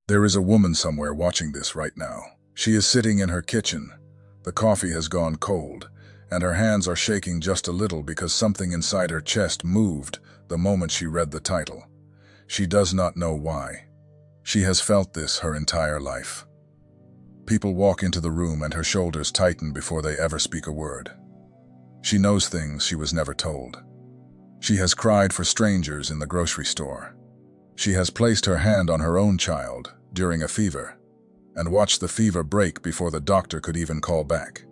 There is a woman somewhere watching this right now. She is sitting in her kitchen. The coffee has gone cold, and her hands are shaking just a little because something inside her chest moved the moment she read the title. She does not know why. She has felt this her entire life. People walk into the room and her shoulders tighten before they ever speak a word. She knows things she was never told. She has cried for strangers in the grocery store. She has placed her hand on her own child during a fever and watched the fever break before the doctor could even call back.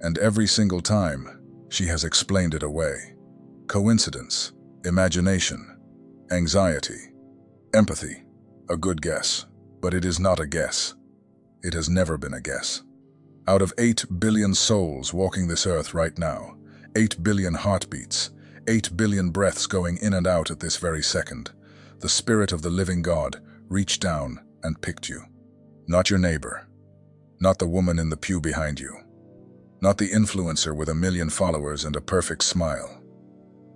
And every single time, she has explained it away. Coincidence, imagination, anxiety, empathy, a good guess, but it is not a guess. It has never been a guess. Out of 8 billion souls walking this earth right now, 8 billion heartbeats, 8 billion breaths going in and out at this very second, the Spirit of the living God reached down and picked you. Not your neighbor, not the woman in the pew behind you, not the influencer with 1 million followers and a perfect smile.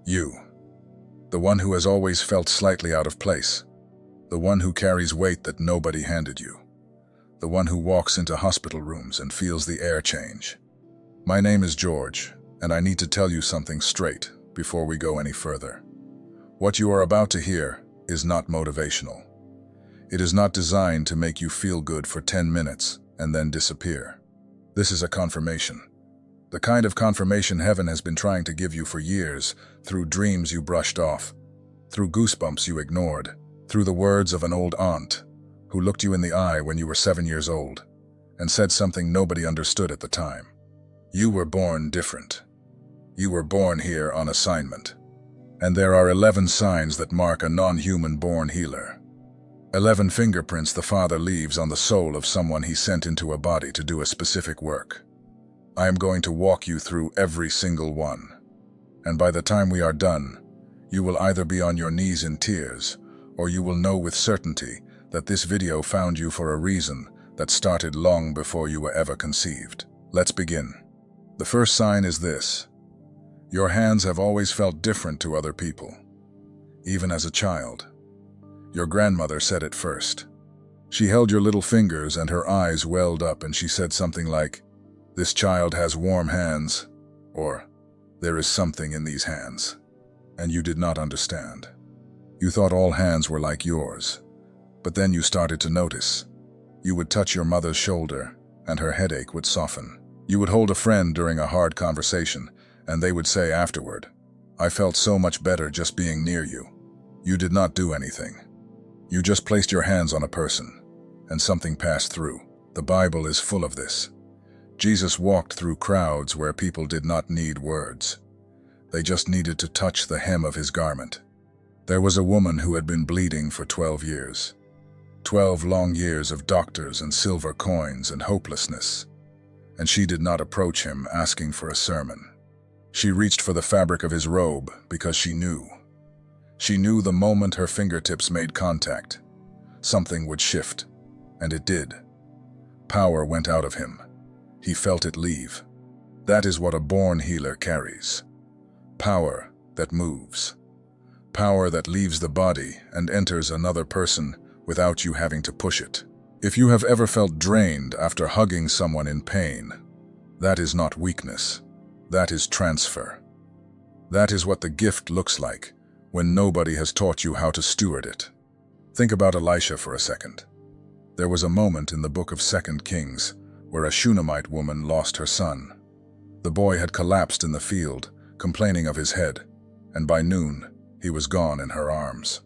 You, the one who has always felt slightly out of place, the one who carries weight that nobody handed you, the one who walks into hospital rooms and feels the air change. My name is George, and I need to tell you something straight before we go any further. What you are about to hear is not motivational. It is not designed to make you feel good for 10 minutes and then disappear. This is a confirmation. The kind of confirmation heaven has been trying to give you for years, through dreams you brushed off, through goosebumps you ignored, through the words of an old aunt who looked you in the eye when you were 7 years old and said something nobody understood at the time. You were born different. You were born here on assignment. And there are 11 signs that mark a non-human born healer. 11 fingerprints the Father leaves on the soul of someone he sent into a body to do a specific work. I am going to walk you through every single one. And by the time we are done, you will either be on your knees in tears, or you will know with certainty that this video found you for a reason that started long before you were ever conceived. Let's begin. The first sign is this. Your hands have always felt different to other people, even as a child. Your grandmother said it first. She held your little fingers and her eyes welled up and she said something like, "This child has warm hands," or "There is something in these hands." And you did not understand. You thought all hands were like yours. But then you started to notice. You would touch your mother's shoulder and her headache would soften. You would hold a friend during a hard conversation and they would say afterward, "I felt so much better just being near you." You did not do anything. You just placed your hands on a person, and something passed through. The Bible is full of this. Jesus walked through crowds where people did not need words. They just needed to touch the hem of his garment. There was a woman who had been bleeding for 12 years. 12 long years of doctors and silver coins and hopelessness. And she did not approach him asking for a sermon. She reached for the fabric of his robe because she knew. She knew the moment her fingertips made contact, something would shift, and it did. Power went out of him. He felt it leave. That is what a born healer carries. Power that moves. Power that leaves the body and enters another person without you having to push it. If you have ever felt drained after hugging someone in pain, that is not weakness. That is transfer. That is what the gift looks like when nobody has taught you how to steward it. Think about Elisha for a second. There was a moment in the book of 2 Kings where a Shunammite woman lost her son. The boy had collapsed in the field, complaining of his head, and by noon, he was gone in her arms.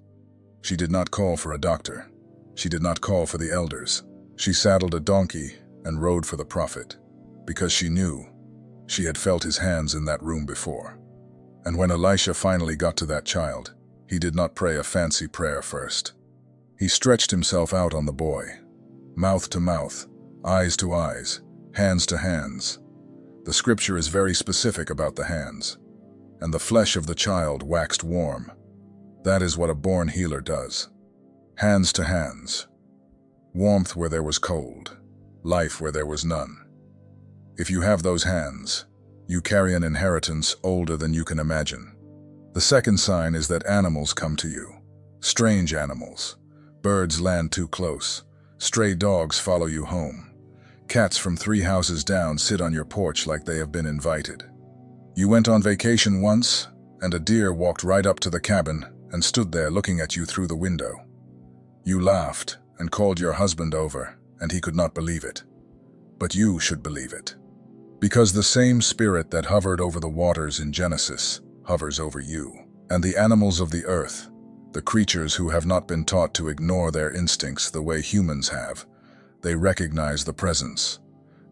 She did not call for a doctor. She did not call for the elders. She saddled a donkey and rode for the prophet, because she knew she had felt his hands in that room before. And when Elisha finally got to that child, he did not pray a fancy prayer first. He stretched himself out on the boy, mouth to mouth, eyes to eyes, hands to hands. The scripture is very specific about the hands. And the flesh of the child waxed warm. That is what a born healer does. Hands to hands. Warmth where there was cold. Life where there was none. If you have those hands, you carry an inheritance older than you can imagine. The second sign is that animals come to you. Strange animals. Birds land too close. Stray dogs follow you home. Cats from 3 houses down sit on your porch like they have been invited. You went on vacation once, and a deer walked right up to the cabin and stood there looking at you through the window. You laughed and called your husband over, and he could not believe it. But you should believe it. Because the same spirit that hovered over the waters in Genesis hovers over you. And the animals of the earth, the creatures who have not been taught to ignore their instincts the way humans have, they recognize the presence.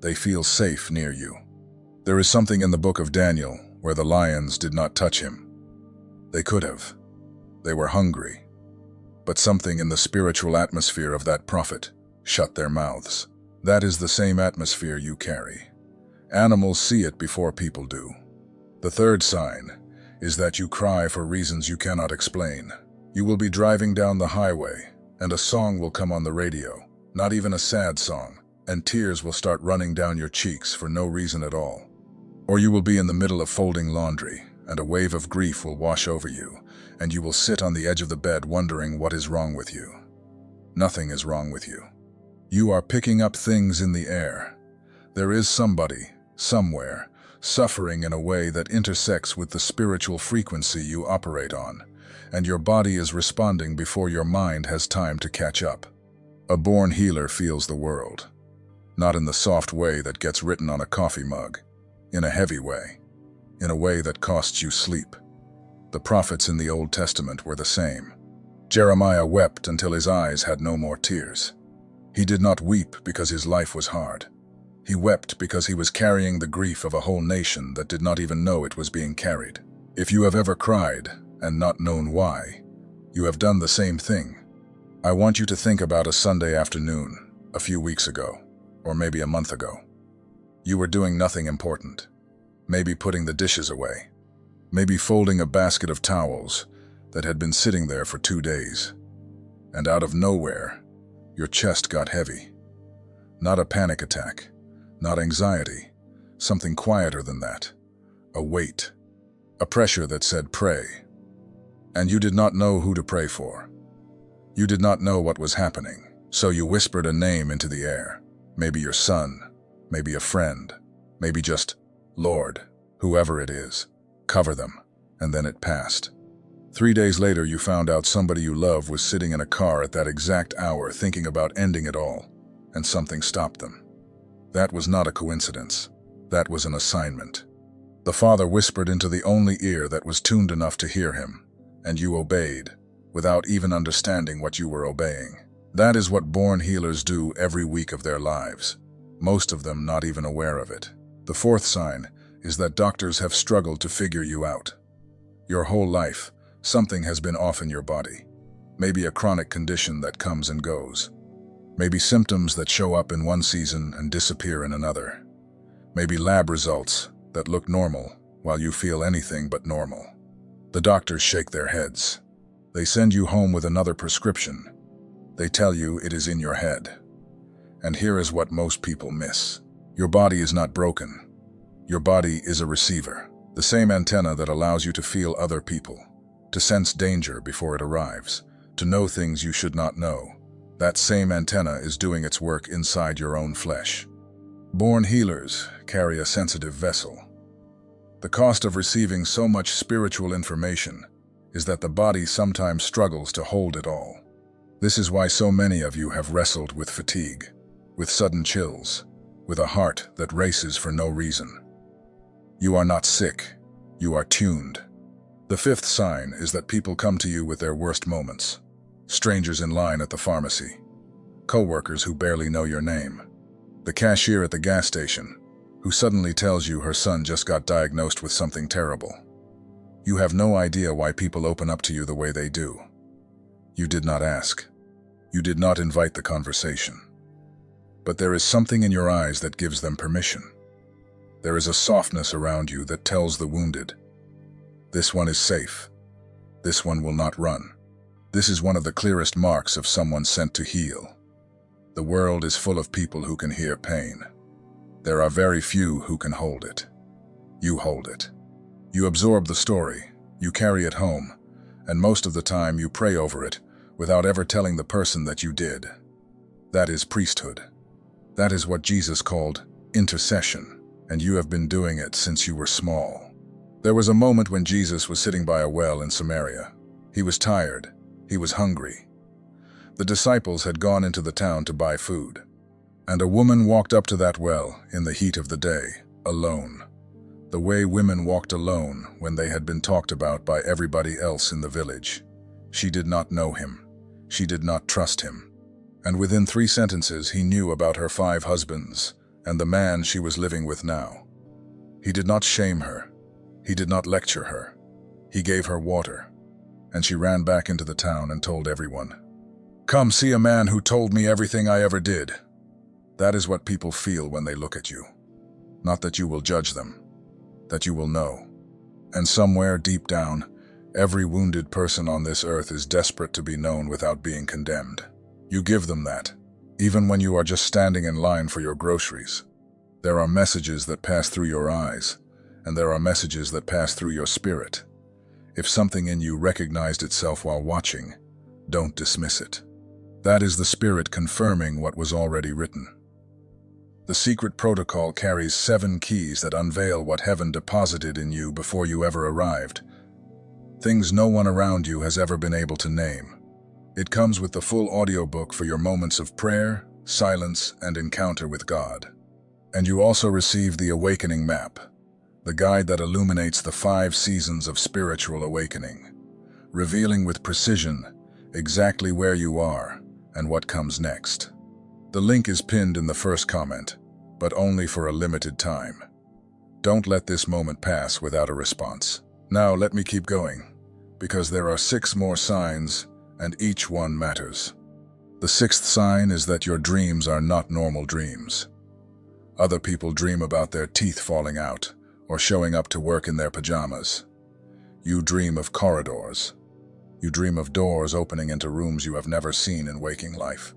They feel safe near you. There is something in the book of Daniel where the lions did not touch him. They could have. They were hungry. But something in the spiritual atmosphere of that prophet shut their mouths. That is the same atmosphere you carry. Animals see it before people do. The third sign is that you cry for reasons you cannot explain. You will be driving down the highway, and a song will come on the radio, not even a sad song, and tears will start running down your cheeks for no reason at all. Or you will be in the middle of folding laundry, and a wave of grief will wash over you, and you will sit on the edge of the bed wondering what is wrong with you. Nothing is wrong with you. You are picking up things in the air. There is somebody, somewhere, suffering in a way that intersects with the spiritual frequency you operate on, and your body is responding before your mind has time to catch up. A born healer feels the world. Not in the soft way that gets written on a coffee mug, in a heavy way, in a way that costs you sleep. The prophets in the Old Testament were the same. Jeremiah wept until his eyes had no more tears. He did not weep because his life was hard. He wept because he was carrying the grief of a whole nation that did not even know it was being carried. If you have ever cried and not known why, you have done the same thing. I want you to think about a Sunday afternoon, a few weeks ago, or maybe a month ago. You were doing nothing important. Maybe putting the dishes away. Maybe folding a basket of towels that had been sitting there for 2 days. And out of nowhere, your chest got heavy. Not a panic attack, not anxiety, something quieter than that. A weight, a pressure that said pray. And you did not know who to pray for. You did not know what was happening, so you whispered a name into the air. Maybe your son, maybe a friend, maybe just, Lord, whoever it is, cover them, and then it passed. 3 days later, you found out somebody you love was sitting in a car at that exact hour thinking about ending it all, and something stopped them. That was not a coincidence. That was an assignment. The Father whispered into the only ear that was tuned enough to hear him, and you obeyed, without even understanding what you were obeying. That is what born healers do every week of their lives, most of them not even aware of it. The fourth sign is that doctors have struggled to figure you out. Your whole life, something has been off in your body. Maybe a chronic condition that comes and goes. Maybe symptoms that show up in one season and disappear in another. Maybe lab results that look normal while you feel anything but normal. The doctors shake their heads. They send you home with another prescription. They tell you it is in your head. And here is what most people miss. Your body is not broken. Your body is a receiver. The same antenna that allows you to feel other people, to sense danger before it arrives, to know things you should not know. That same antenna is doing its work inside your own flesh. Born healers carry a sensitive vessel. The cost of receiving so much spiritual information is that the body sometimes struggles to hold it all. This is why so many of you have wrestled with fatigue, with sudden chills, with a heart that races for no reason. You are not sick, you are tuned. The fifth sign is that people come to you with their worst moments. Strangers in line at the pharmacy, co-workers who barely know your name, the cashier at the gas station who suddenly tells you her son just got diagnosed with something terrible. You have no idea why people open up to you the way they do. You did not ask. You did not invite the conversation. But there is something in your eyes that gives them permission. There is a softness around you that tells the wounded, this one is safe. This one will not run. This is one of the clearest marks of someone sent to heal. The world is full of people who can hear pain. There are very few who can hold it. You hold it. You absorb the story, you carry it home, and most of the time you pray over it without ever telling the person that you did. That is priesthood. That is what Jesus called intercession, and you have been doing it since you were small. There was a moment when Jesus was sitting by a well in Samaria. He was tired. He was hungry. The disciples had gone into the town to buy food, and a woman walked up to that well in the heat of the day, alone. The way women walked alone when they had been talked about by everybody else in the village. She did not know him. She did not trust him. And within 3 sentences he knew about her 5 husbands and the man she was living with now. He did not shame her. He did not lecture her. He gave her water, and she ran back into the town and told everyone, "Come see a man who told me everything I ever did." That is what people feel when they look at you. Not that you will judge them, that you will know. And somewhere deep down, every wounded person on this earth is desperate to be known without being condemned. You give them that, even when you are just standing in line for your groceries. There are messages that pass through your eyes, and there are messages that pass through your spirit. If something in you recognized itself while watching, don't dismiss it. That is the Spirit confirming what was already written. The secret protocol carries 7 keys that unveil what heaven deposited in you before you ever arrived. Things no one around you has ever been able to name. It comes with the full audiobook for your moments of prayer, silence, and encounter with God. And you also receive the Awakening Map, the guide that illuminates the 5 seasons of spiritual awakening, revealing with precision exactly where you are and what comes next. The link is pinned in the first comment, but only for a limited time. Don't let this moment pass without a response. Now let me keep going, because there are 6 more signs, and each one matters. The 6th sign is that your dreams are not normal dreams. Other people dream about their teeth falling out, or showing up to work in their pajamas. You dream of corridors. You dream of doors opening into rooms you have never seen in waking life.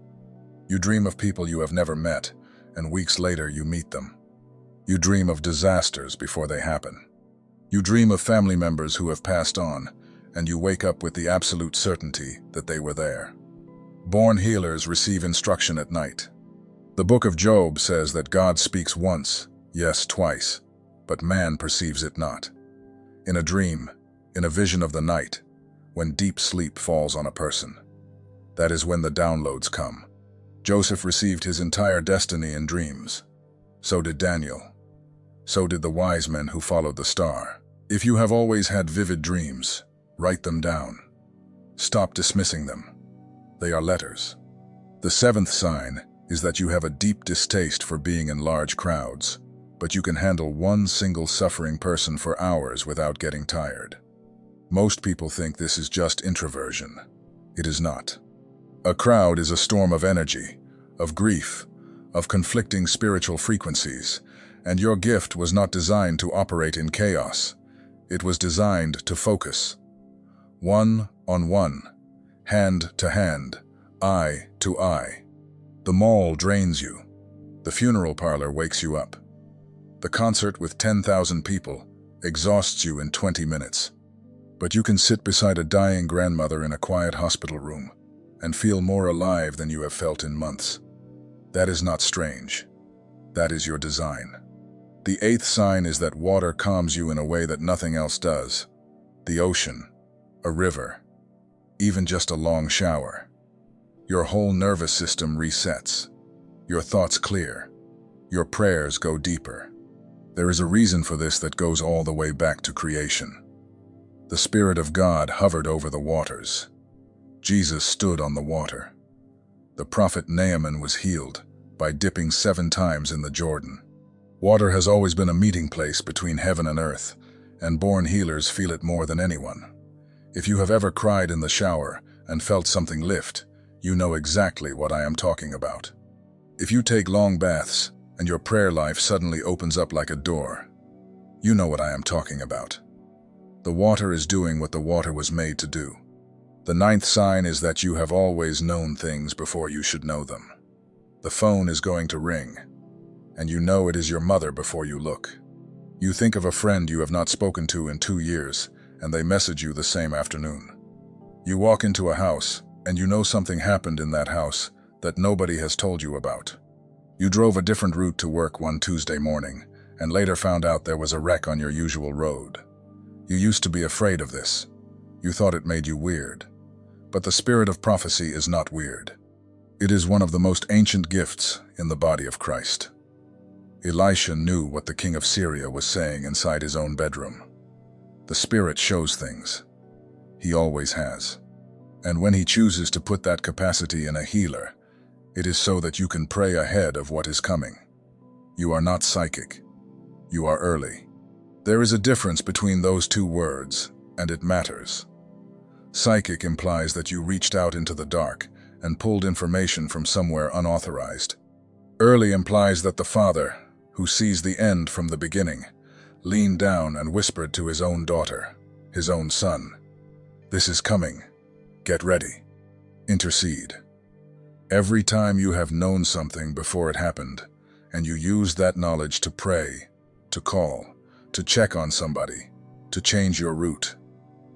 You dream of people you have never met, and weeks later you meet them. You dream of disasters before they happen. You dream of family members who have passed on, and you wake up with the absolute certainty that they were there. Born healers receive instruction at night. The book of Job says that God speaks once, yes, twice, but man perceives it not. In a dream, in a vision of the night, when deep sleep falls on a person, that is when the downloads come. Joseph received his entire destiny in dreams. So did Daniel. So did the wise men who followed the star. If you have always had vivid dreams, write them down. Stop dismissing them. They are letters. The 7th sign is that you have a deep distaste for being in large crowds, but you can handle one single suffering person for hours without getting tired. Most people think this is just introversion. It is not. A crowd is a storm of energy, of grief, of conflicting spiritual frequencies, and your gift was not designed to operate in chaos. It was designed to focus. 1-on-1, hand to hand, eye to eye. The mall drains you. The funeral parlor wakes you up. The concert with 10,000 people exhausts you in 20 minutes. But you can sit beside a dying grandmother in a quiet hospital room and feel more alive than you have felt in months. That is not strange. That is your design. The 8th sign is that water calms you in a way that nothing else does. The ocean, a river, even just a long shower. Your whole nervous system resets. Your thoughts clear. Your prayers go deeper. There is a reason for this that goes all the way back to creation. The Spirit of God hovered over the waters. Jesus stood on the water. The prophet Naaman was healed by dipping 7 times in the Jordan. Water has always been a meeting place between heaven and earth, and born healers feel it more than anyone. If you have ever cried in the shower and felt something lift, you know exactly what I am talking about. If you take long baths and your prayer life suddenly opens up like a door, you know what I am talking about. The water is doing what the water was made to do. The 9th sign is that you have always known things before you should know them. The phone is going to ring, and you know it is your mother before you look. You think of a friend you have not spoken to in 2 years, and they message you the same afternoon. You walk into a house, and you know something happened in that house that nobody has told you about. You drove a different route to work one Tuesday morning, and later found out there was a wreck on your usual road. You used to be afraid of this. You thought it made you weird. But the spirit of prophecy is not weird. It is one of the most ancient gifts in the body of Christ. Elisha knew what the king of Syria was saying inside his own bedroom. The Spirit shows things. He always has. And when he chooses to put that capacity in a healer, it is so that you can pray ahead of what is coming. You are not psychic. You are early. There is a difference between those two words, and it matters. Psychic implies that you reached out into the dark and pulled information from somewhere unauthorized. Early implies that the Father, who sees the end from the beginning, leaned down and whispered to his own daughter, his own son, "This is coming. Get ready. Intercede." Every time you have known something before it happened, and you use that knowledge to pray, to call, to check on somebody, to change your route,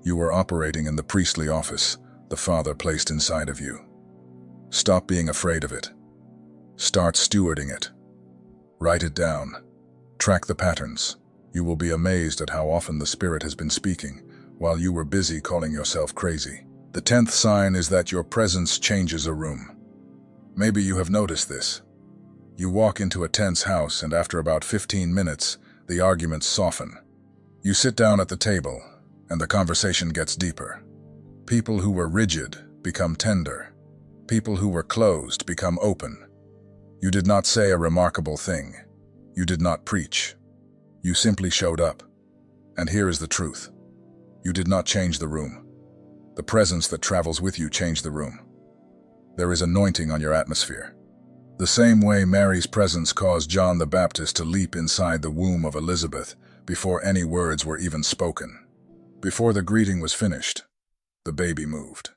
you are operating in the priestly office the Father placed inside of you. Stop being afraid of it. Start stewarding it. Write it down. Track the patterns. You will be amazed at how often the Spirit has been speaking while you were busy calling yourself crazy. The 10th sign is that your presence changes a room. Maybe you have noticed this. You walk into a tense house, and after about 15 minutes, the arguments soften. You sit down at the table, and the conversation gets deeper. People who were rigid become tender. People who were closed become open. You did not say a remarkable thing. You did not preach. You simply showed up. And here is the truth. You did not change the room. The presence that travels with you changed the room. There is anointing on your atmosphere. The same way Mary's presence caused John the Baptist to leap inside the womb of Elizabeth before any words were even spoken. Before the greeting was finished, the baby moved.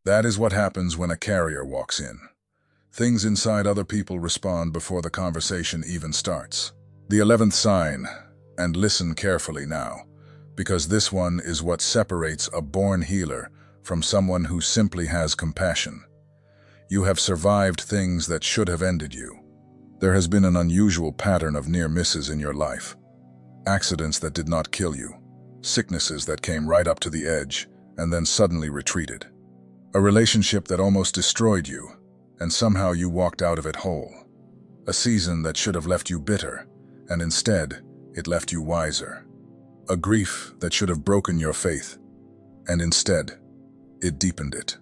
That is what happens when a carrier walks in. Things inside other people respond before the conversation even starts. The 11th sign, and listen carefully now, because this one is what separates a born healer from someone who simply has compassion. You have survived things that should have ended you. There has been an unusual pattern of near misses in your life. Accidents that did not kill you. Sicknesses that came right up to the edge and then suddenly retreated. A relationship that almost destroyed you, and somehow you walked out of it whole. A season that should have left you bitter, and instead it left you wiser. A grief that should have broken your faith, and instead it deepened it.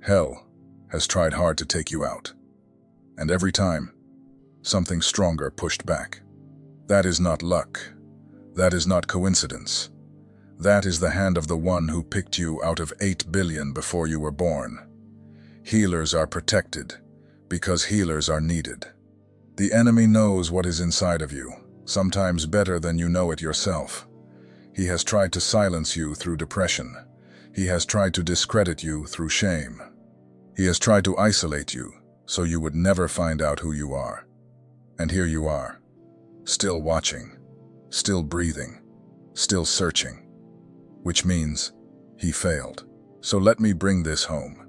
Hell has tried hard to take you out, and every time, something stronger pushed back. That is not luck. That is not coincidence. That is the hand of the one who picked you out of 8 billion before you were born. Healers are protected because healers are needed. The enemy knows what is inside of you, sometimes better than you know it yourself. He has tried to silence you through depression. He has tried to discredit you through shame. He has tried to isolate you so you would never find out who you are. And here you are, still watching, still breathing, still searching. Which means he failed. So let me bring this home.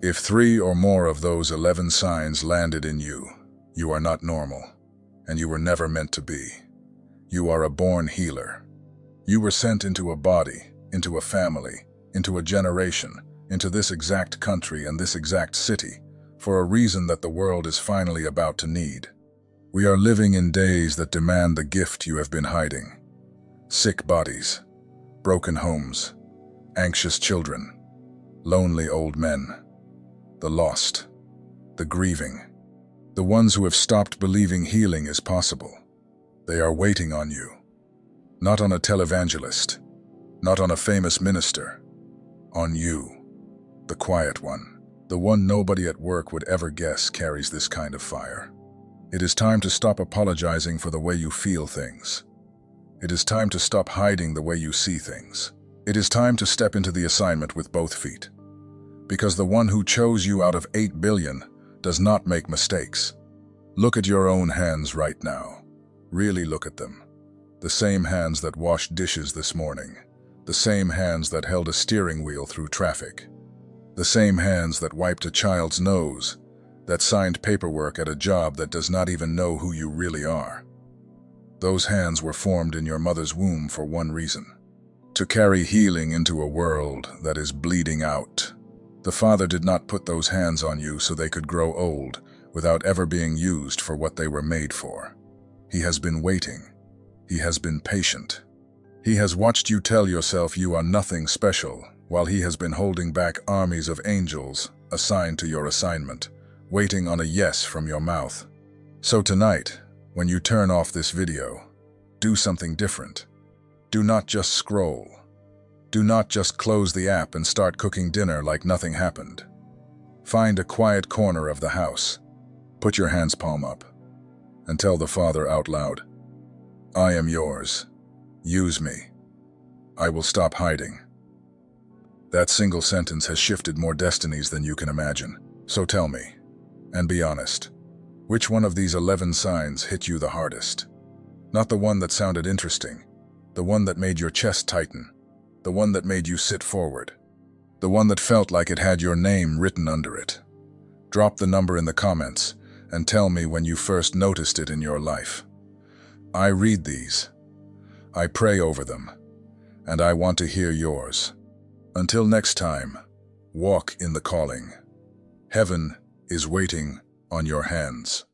If 3 or more of those 11 signs landed in you, you are not normal, and you were never meant to be. You are a born healer. You were sent into a body, into a family, into a generation, into this exact country and this exact city, for a reason that the world is finally about to need. We are living in days that demand the gift you have been hiding. Sick bodies, broken homes, anxious children, lonely old men, the lost, the grieving, the ones who have stopped believing healing is possible. They are waiting on you. Not on a televangelist, not on a famous minister, on you, the quiet one, the one nobody at work would ever guess carries this kind of fire. It is time to stop apologizing for the way you feel things. It is time to stop hiding the way you see things. It is time to step into the assignment with both feet. Because the one who chose you out of 8 billion does not make mistakes. Look at your own hands right now. Really look at them. The same hands that washed dishes this morning. The same hands that held a steering wheel through traffic. The same hands that wiped a child's nose that signed paperwork at a job that does not even know who you really are. Those hands were formed in your mother's womb for one reason: to carry healing into a world that is bleeding out. The Father did not put those hands on you so they could grow old without ever being used for what they were made for. He has been waiting. He has been patient. He has watched you tell yourself you are nothing special, while he has been holding back armies of angels assigned to your assignment, waiting on a yes from your mouth. So tonight, when you turn off this video, do something different. Do not just scroll. Do not just close the app and start cooking dinner like nothing happened. Find a quiet corner of the house. Put your hands palm up and tell the Father out loud, "I am yours. Use me. I will stop hiding." That single sentence has shifted more destinies than you can imagine. So tell me, and be honest, which one of these 11 signs hit you the hardest? Not the one that sounded interesting, the one that made your chest tighten, the one that made you sit forward, the one that felt like it had your name written under it. Drop the number in the comments and tell me when you first noticed it in your life. I read these. I pray over them, and I want to hear yours. Until next time, walk in the calling. Heaven is waiting on your hands.